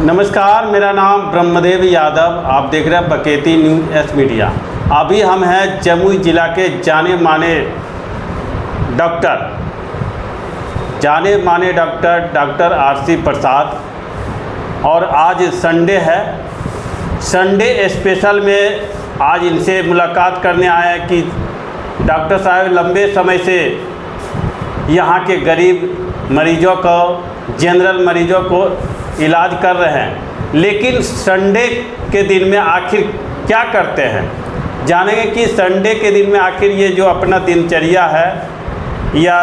नमस्कार, मेरा नाम ब्रह्मदेव यादव। आप देख रहे हैं बकेती न्यूज़ एस मीडिया। अभी हम हैं जमुई ज़िला के जाने माने डॉक्टर आरसी प्रसाद। और आज संडे है। संडे स्पेशल में आज इनसे मुलाकात करने आए हैं कि डॉक्टर साहब लंबे समय से यहाँ के गरीब मरीजों को, जनरल मरीजों को इलाज कर रहे हैं, लेकिन संडे के दिन में आखिर क्या करते हैं। जानेंगे कि संडे के दिन में आखिर ये जो अपना दिनचर्या है या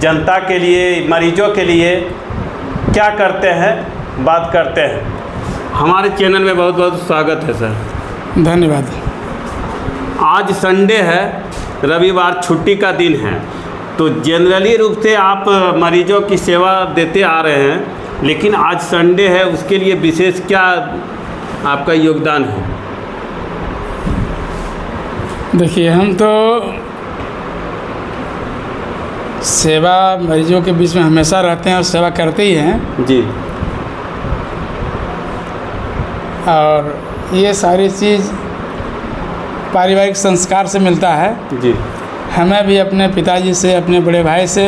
जनता के लिए, मरीजों के लिए क्या करते हैं, बात करते हैं। हमारे चैनल में बहुत बहुत स्वागत है सर। धन्यवाद। आज संडे है, रविवार छुट्टी का दिन है, तो जनरली रूप से आप मरीजों की सेवा देते आ रहे हैं, लेकिन आज संडे है, उसके लिए विशेष क्या आपका योगदान है। देखिए, हम तो सेवा मरीजों के बीच में हमेशा रहते हैं और सेवा करते ही हैं जी। और ये सारी चीज़ पारिवारिक संस्कार से मिलता है जी। हमें भी अपने पिताजी से, अपने बड़े भाई से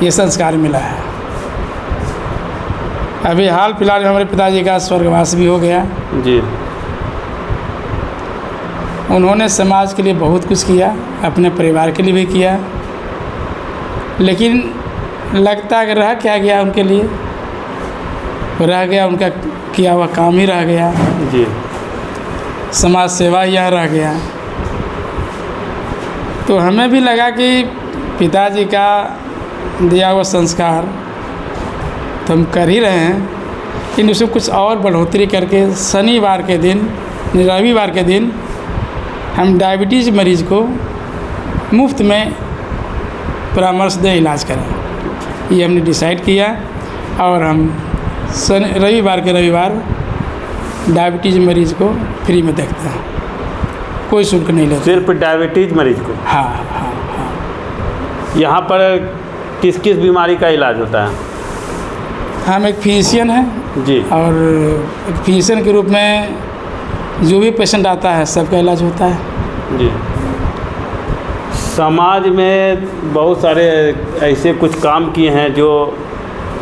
ये संस्कार मिला है। अभी हाल फिलहाल में हमारे पिताजी का स्वर्गवास भी हो गया जी। उन्होंने समाज के लिए बहुत कुछ किया, अपने परिवार के लिए भी किया, लेकिन लगता है कि रह क्या गया उनके लिए, रह गया उनका किया हुआ काम ही रह गया जी। समाज सेवा यहाँ रह गया। तो हमें भी लगा कि पिताजी का दिया हुआ संस्कार तो हम कर ही रहे हैं, लेकिन उसमें कुछ और बढ़ोतरी करके शनिवार के दिन, रविवार के दिन हम डायबिटीज़ मरीज़ को मुफ्त में परामर्श दें, इलाज करें। ये हमने डिसाइड किया और हम रविवार के रविवार डायबिटीज़ मरीज़ को फ्री में देखते हैं, कोई शुल्क नहीं लेते। सिर्फ डायबिटीज़ मरीज़ को? हाँ हाँ हाँ। यहाँ पर किस किस बीमारी का इलाज होता है? हम एक फिजिशियन हैं जी। और एक फिजिशियन के रूप में जो भी पेशेंट आता है सबका इलाज होता है जी। समाज में बहुत सारे ऐसे कुछ काम किए हैं जो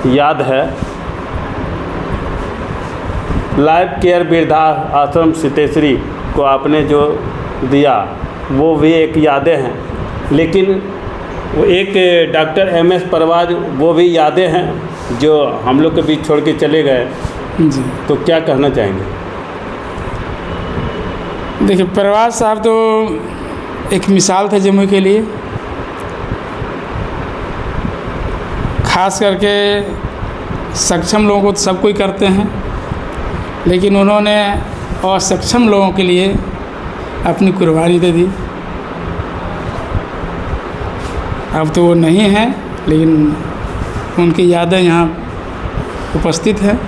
याद है। लाइफ केयर वृद्धा आश्रम सितेश्री को आपने जो दिया वो भी एक यादें हैं, लेकिन वो एक डॉक्टर MS परवाज, वो भी यादें हैं जो हम लोग के बीच छोड़ के चले गए जी। तो क्या कहना चाहेंगे? देखिए, परवाज साहब तो एक मिसाल थे जमुई के लिए। खास करके सक्षम लोगों को तो सब कोई करते हैं, लेकिन उन्होंने असक्षम लोगों के लिए अपनी कुर्बानी दे दी। अब तो वो नहीं हैं, लेकिन उनकी यादें यहाँ उपस्थित हैं।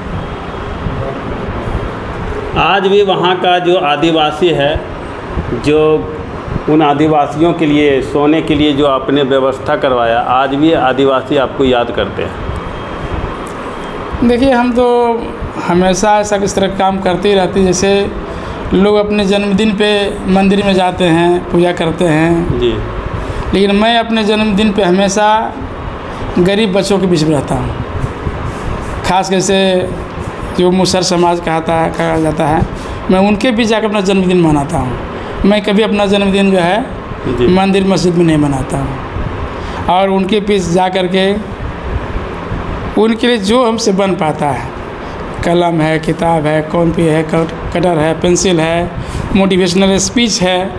आज भी वहाँ का जो आदिवासी है, जो उन आदिवासियों के लिए सोने के लिए जो आपने व्यवस्था करवाया, आज भी आदिवासी आपको याद करते हैं। देखिए, हम तो हमेशा ऐसा किस तरह काम करते ही रहते हैं। जैसे लोग अपने जन्मदिन पे मंदिर में जाते हैं, पूजा करते हैं जी, लेकिन मैं अपने जन्मदिन पे हमेशा गरीब बच्चों के बीच में रहता हूँ। खास कैसे जो मुसहर समाज कहा जाता है, मैं उनके बीच जाकर अपना जन्मदिन मनाता हूँ। मैं कभी अपना जन्मदिन जो है मंदिर मस्जिद में नहीं मनाता हूँ। और उनके बीच जा कर के उनके लिए जो हमसे बन पाता है, कलम है, किताब है, कॉपी है, कटर है, पेंसिल है, मोटिवेशनल स्पीच है,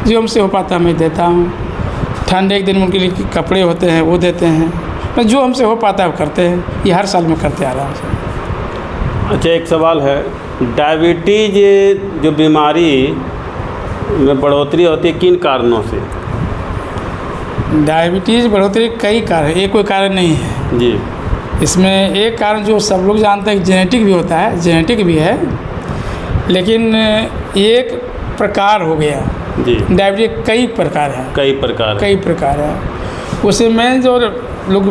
जो हमसे हो पाता है मैं देता हूँ। ठंडे के दिन उनके लिए कपड़े होते हैं वो देते हैं। जो हमसे हो पाता है वो करते हैं। ये हर साल में करते आ रहा हूँ। अच्छा, एक सवाल है, डायबिटीज जो बीमारी में बढ़ोतरी होती है किन कारणों से? डायबिटीज़ बढ़ोतरी कई कारण, एक कोई कारण नहीं है जी। इसमें एक कारण जो सब लोग जानते हैं, जेनेटिक भी होता है, जेनेटिक भी है, लेकिन एक प्रकार हो गया जी। डायबिटीज कई प्रकार है, कई प्रकार है। उसमें जो लोग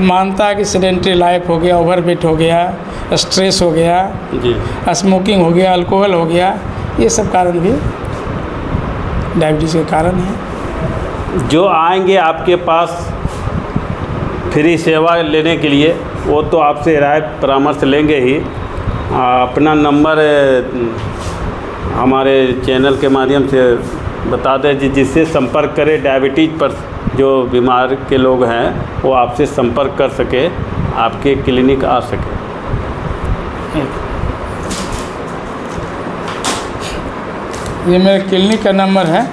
मानता है कि सेडेंट्री लाइफ हो गया, ओवरवेट हो गया, स्ट्रेस हो गया, जी, स्मोकिंग हो गया, अल्कोहल हो गया, ये सब कारण भी डायबिटीज़ के कारण है। जो आएंगे आपके पास फ्री सेवा लेने के लिए वो तो आपसे राय परामर्श लेंगे ही। अपना नंबर हमारे चैनल के माध्यम से बता दें जिससे संपर्क करें, डायबिटीज़ पर जो बीमार के लोग हैं वो आपसे संपर्क कर सके, आपके क्लिनिक आ सके। ये मेरे क्लिनिक का नंबर है,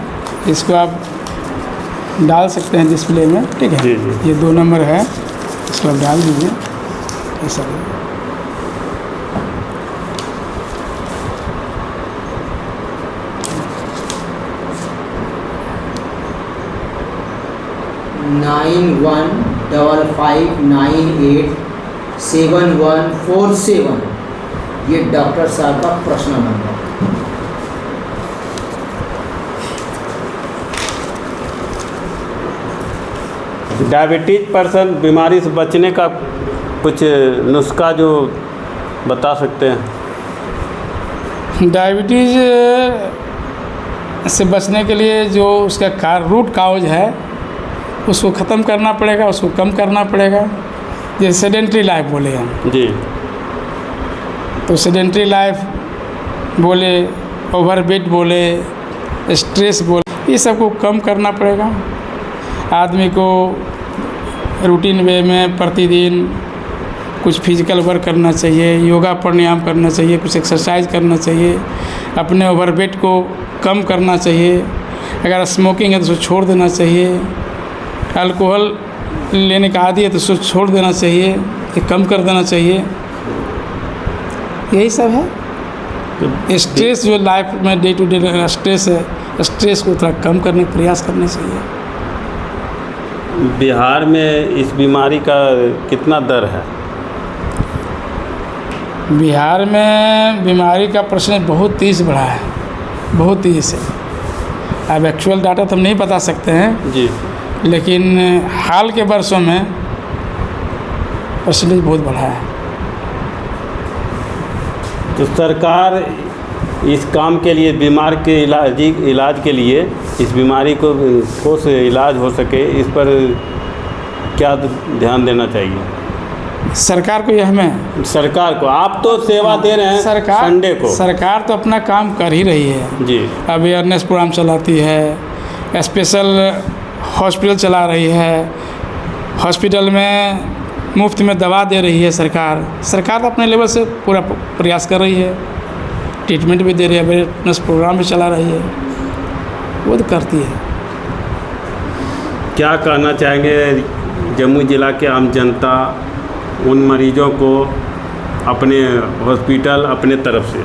इसको आप डाल सकते हैं डिस्प्ले में, ठीक है। जी जी। ये 2 नंबर है, इसको आप डाल दीजिए ऐसा। 9155987147, ये डॉक्टर साहब का पर्सनल नंबर। डायबिटीज पर्सन बीमारी से बचने का कुछ नुस्खा जो बता सकते हैं? डायबिटीज़ से बचने के लिए जो उसका रूट काउज है उसको ख़त्म करना पड़ेगा, उसको कम करना पड़ेगा। जैसे सेडेंट्री लाइफ बोले हम, जी, तो सेडेंट्री लाइफ बोले, ओवरवेट बोले, स्ट्रेस बोले, ये सब को कम करना पड़ेगा। आदमी को रूटीन वे में प्रतिदिन कुछ फिजिकल वर्क करना चाहिए, योगा प्राणायाम करना चाहिए, कुछ एक्सरसाइज करना चाहिए, अपने ओवरवेट को कम करना चाहिए। अगर स्मोकिंग है तो उसको छोड़ देना चाहिए, अल्कोहल लेने का आदी है तो उसको छोड़ देना चाहिए, कि कम कर देना चाहिए। यही सब है। स्ट्रेस जो लाइफ में डे टू डे स्ट्रेस है, स्ट्रेस को थोड़ा कम करने का प्रयास करना चाहिए। बिहार में इस बीमारी का कितना दर है? बिहार में बीमारी का प्रश्न बहुत तेज़ बढ़ा है, बहुत तेज़ी से। अब एक्चुअल डाटा तो हम नहीं बता सकते हैं जी, लेकिन हाल के वर्षों में परसेंटेज बहुत बढ़ा है। तो सरकार इस काम के लिए, बीमार के इलाज के लिए, इस बीमारी को ठोस इलाज हो सके, इस पर क्या ध्यान देना चाहिए सरकार को? ये हमें सरकार को, आप तो सेवा दे रहे हैं संडे को। सरकार तो अपना काम कर ही रही है जी, अवेयरनेस प्रोग्राम चलाती है, स्पेशल हॉस्पिटल चला रही है, हॉस्पिटल में मुफ्त में दवा दे रही है सरकार तो अपने लेवल से पूरा प्रयास कर रही है, ट्रीटमेंट भी दे रही है, अवेयरनेस प्रोग्राम भी चला रही है, वो तो करती है। क्या कहना चाहेंगे जम्मू ज़िला के आम जनता उन मरीजों को अपने हॉस्पिटल अपने तरफ से?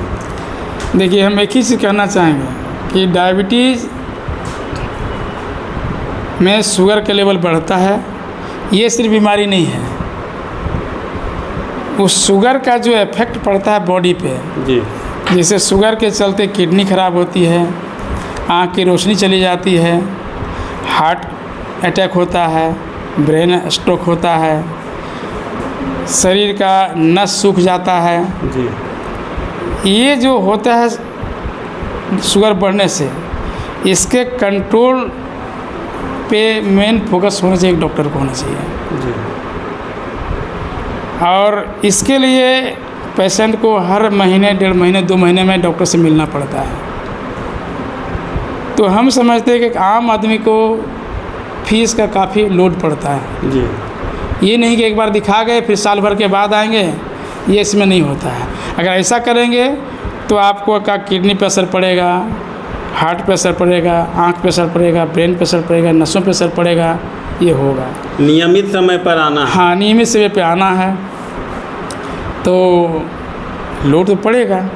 देखिए, हम एक ही चीज़ कहना चाहेंगे कि डायबिटीज़ में शुगर का लेवल बढ़ता है, ये सिर्फ बीमारी नहीं है, उस शुगर का जो इफेक्ट पड़ता है बॉडी पे, जी, जैसे शुगर के चलते किडनी खराब होती है, आँख की रोशनी चली जाती है, हार्ट अटैक होता है, ब्रेन स्ट्रोक होता है, शरीर का नस सूख जाता है। जी, ये जो होता है शुगर बढ़ने से, इसके कंट्रोल पे मेन फोकस होना चाहिए, एक डॉक्टर को होना चाहिए। जी, और इसके लिए पेशेंट को हर महीने, 1.5 महीने, 2 महीने में डॉक्टर से मिलना पड़ता है। तो हम समझते हैं कि आम आदमी को फीस का काफ़ी लोड पड़ता है। जी, ये नहीं कि एक बार दिखा गए फिर साल भर के बाद आएंगे, ये इसमें नहीं होता है। अगर ऐसा करेंगे तो आपको का किडनी पे असर पड़ेगा, हार्ट पे असर पड़ेगा, आँख पे असर पड़ेगा, ब्रेन पे असर पड़ेगा, नसों पे असर पड़ेगा, ये होगा। नियमित समय पर आना है। हाँ, नियमित समय पे आना है तो लोड तो पड़ेगा।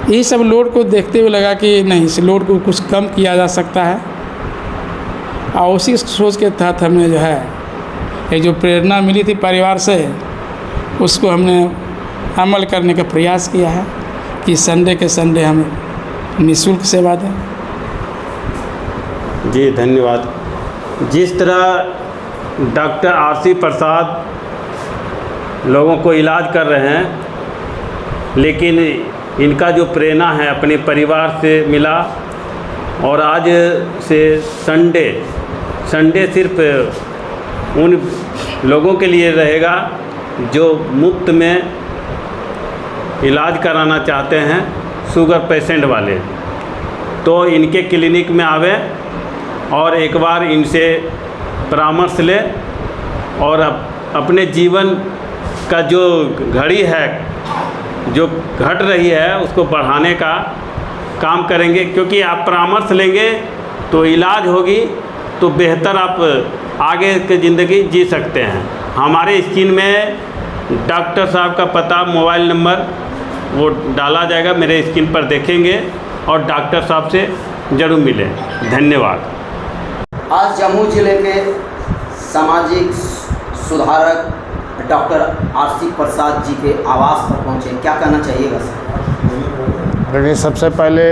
यही सब लोड को देखते हुए लगा कि नहीं, इस लोड को कुछ कम किया जा सकता है, और उसी सोच के तहत हमने जो है ये जो प्रेरणा मिली थी परिवार से, उसको हमने अमल करने का प्रयास किया है कि संडे के संडे हम निःशुल्क सेवा दें। जी, धन्यवाद। जिस तरह डॉक्टर आरसी प्रसाद लोगों को इलाज कर रहे हैं, लेकिन इनका जो प्रेरणा है अपने परिवार से मिला। और आज से संडे सिर्फ उन लोगों के लिए रहेगा जो मुफ्त में इलाज कराना चाहते हैं, शुगर पेशेंट वाले। तो इनके क्लिनिक में आवे और एक बार इनसे परामर्श ले और अपने जीवन का जो घड़ी है जो घट रही है उसको बढ़ाने का काम करेंगे, क्योंकि आप परामर्श लेंगे तो इलाज होगी तो बेहतर आप आगे की ज़िंदगी जी सकते हैं। हमारे स्क्रीन में डॉक्टर साहब का पता, मोबाइल नंबर वो डाला जाएगा, मेरे स्क्रीन पर देखेंगे और डॉक्टर साहब से ज़रूर मिलें। धन्यवाद। आज जम्मू जिले के सामाजिक सुधारक डॉक्टर आरसी प्रसाद जी के आवास पर पहुंचे, क्या कहना चाहिएगा सर? देखिए, सबसे पहले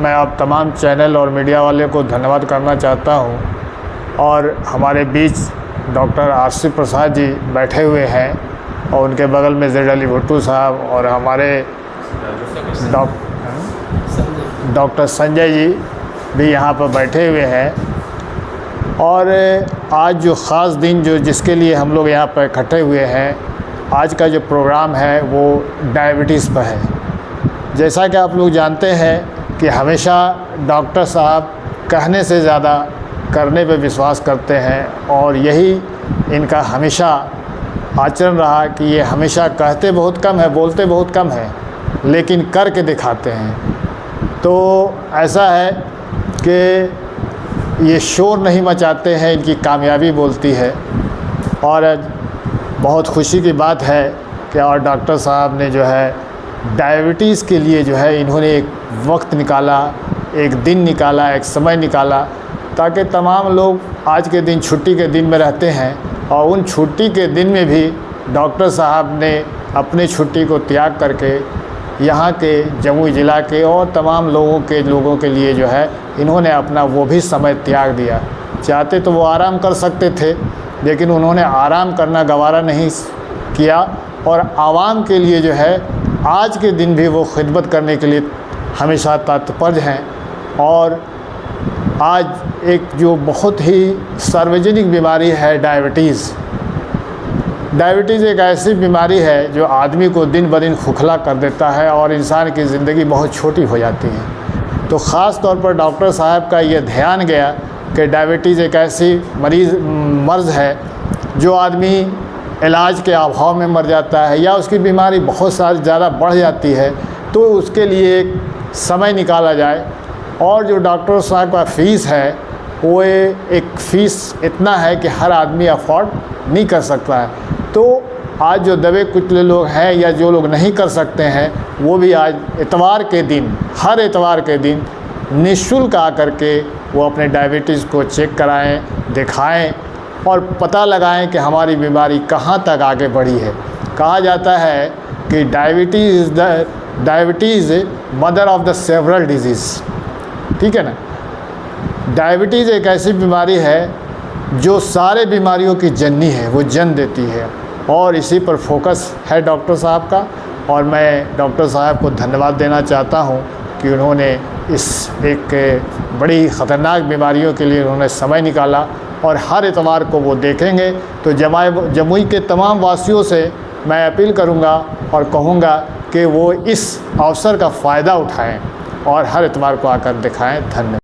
मैं आप तमाम चैनल और मीडिया वाले को धन्यवाद करना चाहता हूं। और हमारे बीच डॉक्टर आरसी प्रसाद जी बैठे हुए हैं और उनके बगल में ज़ेड अली भुट्टू साहब और हमारे डॉक्टर संजय जी भी यहाँ पर बैठे हुए हैं। और आज जो ख़ास दिन जिसके लिए हम लोग यहाँ पर इकट्ठे हुए हैं, आज का जो प्रोग्राम है वो डायबिटीज़ पर है। जैसा कि आप लोग जानते हैं कि हमेशा डॉक्टर साहब कहने से ज़्यादा करने पे विश्वास करते हैं और यही इनका हमेशा आचरण रहा कि ये हमेशा कहते बहुत कम है, बोलते बहुत कम है, लेकिन करके दिखाते हैं। तो ऐसा है कि ये शोर नहीं मचाते हैं, इनकी कामयाबी बोलती है। और बहुत खुशी की बात है कि और डॉक्टर साहब ने जो है डायबिटीज़ के लिए जो है इन्होंने एक वक्त निकाला, एक दिन निकाला, एक समय निकाला, ताकि तमाम लोग आज के दिन छुट्टी के दिन में रहते हैं और उन छुट्टी के दिन में भी डॉक्टर साहब ने अपनी छुट्टी को त्याग करके यहाँ के जमुई ज़िला के और तमाम लोगों के लिए जो है इन्होंने अपना वो भी समय त्याग दिया। चाहते तो वो आराम कर सकते थे, लेकिन उन्होंने आराम करना गवारा नहीं किया और आवाम के लिए जो है आज के दिन भी वो खिदमत करने के लिए हमेशा तत्पर हैं। और आज एक जो बहुत ही सार्वजनिक बीमारी है डायबिटीज़ एक ऐसी बीमारी है जो आदमी को दिन ब दिन खोखला कर देता है और इंसान की ज़िंदगी बहुत छोटी हो जाती है। तो ख़ास तौर पर डॉक्टर साहब का ये ध्यान गया कि डायबिटीज़ एक ऐसी मर्ज़ है जो आदमी इलाज के अभाव में मर जाता है या उसकी बीमारी बहुत ज़्यादा बढ़ जाती है, तो उसके लिए एक समय निकाला जाए। और जो डॉक्टर साहब का फ़ीस है वो एक फ़ीस इतना है कि हर आदमी अफोर्ड नहीं कर सकता है। तो आज जो दबे कुचले लोग हैं या जो लोग नहीं कर सकते हैं, वो भी आज इतवार के दिन, हर इतवार के दिन निःशुल्क आकर के वो अपने डायबिटीज़ को चेक कराएं, दिखाएं और पता लगाएं कि हमारी बीमारी कहाँ तक आगे बढ़ी है। कहा जाता है कि diabetes mother of the several disease, ठीक है ना। डायबिटीज़ एक ऐसी बीमारी है जो सारे बीमारियों की जननी है, वो जन्म देती है और इसी पर फोकस है डॉक्टर साहब का। और मैं डॉक्टर साहब को धन्यवाद देना चाहता हूँ कि उन्होंने इस एक बड़ी ख़तरनाक बीमारियों के लिए उन्होंने समय निकाला और हर इतवार को वो देखेंगे। तो जमुई के तमाम वासियों से मैं अपील करूँगा और कहूँगा कि वो इस अवसर का फ़ायदा उठाएँ और हर इतवार को आकर दिखाएँ। धन्यवाद।